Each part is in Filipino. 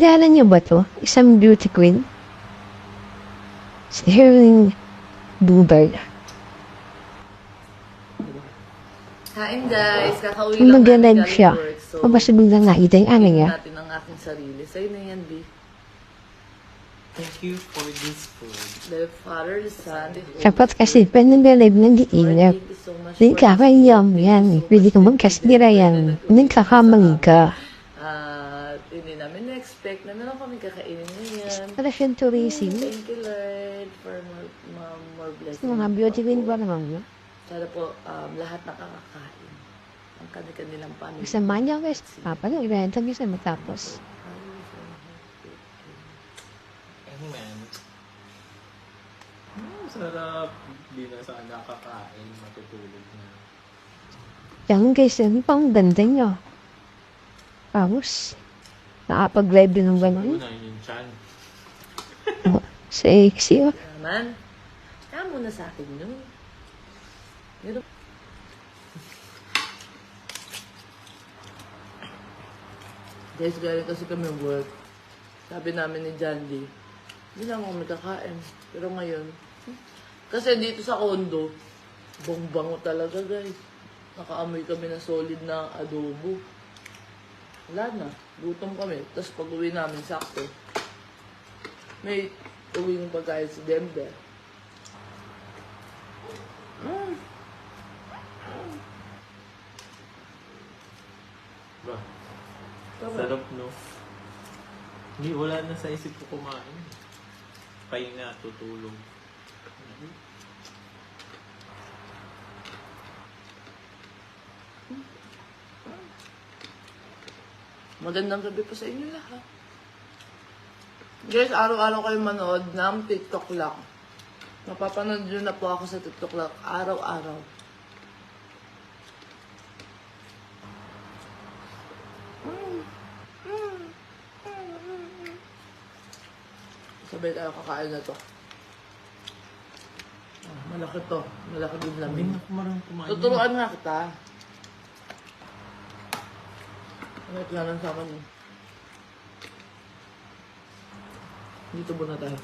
Kilala niyo ba to? Isang beauty queen? Si Heroin Bluebird. Kain guys, kakauwi Kung lang magalag namin siya, galing work. So, mabasabog lang nakita yung ano niya. natin ang aking sarili. Sa'yo na yan, B. Thank you for this food. The Father, the Son, the Holy Dapat kasi panagalive ng diinap. Thank you so much Hindi for ka this kayam food. yan. Thank you so Pwede much kang for magkasira this yan. food. Hindi kakamang ka. At hindi namin na-expect na meron kami kakainin ngayon. Para siyang tourism. Thank you, Lord, for more blessings. Mga beauty queen ba naman yun? Sana po lahat nakakakain. Ang kanilang pamilya. Kasama niya guys. Papa na, ibenta niya sa matapos. Amen. Sarap. Di na sana kakain. Matutulog na. Yan guys, yung pang ganda niya. Tapos, nakapag-live din ng gano'n. Una yung chan. Sexy oh. Naman, kaya muna sa akin yun. Meron- Guys, galing kasi kami work. Sabi namin ni John Lee, hindi na kami kakain. Pero ngayon, kasi dito sa condo, bong-bango talaga guys. Nakaamoy kami na solid na adobo. Wala na, gutom kami. Tapos pag uwi namin, sakto. May uwi ng pagkain si Denver. Ba? Sarap, no? Hindi, wala na sa isip ko kumain. Pahinga, tutulog. Magandang gabi po sa inyo lahat. Guys, araw-araw kayo manood ng TikTok lang. Napapanood nyo na po ako sa TikTok lang araw-araw. Sabay tayo kakain na to. Ah, malaki to. Malaki din Hindi lamin. na ako marunong kumain. Tuturuan nga kita. Wait lang lang sa akin. Dito muna tayo.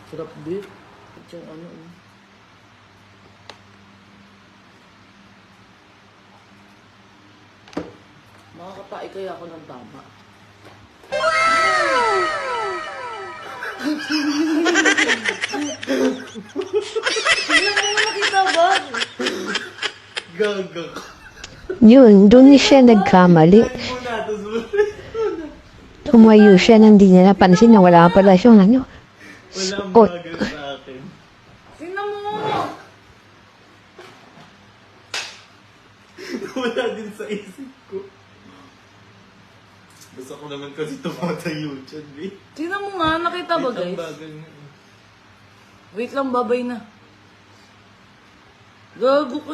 Sarap beef. Ito yung ano. Makakapai kaya ako ng tama. Tingnan mo nakita ba? Gaga. Yun, doon siya nagkamali. Muna, tapos Tumayo siya nang di niya napansin na wala pala siyang ano. walang Spot. bagay sa akin. Tingnan mo! Wala din sa isip ko. Basta ko naman kasi tumatayo dyan, eh. Tingnan mo nga, nakita ba Ang guys? bagay nga, eh. Wait lang, babay na. Gago ko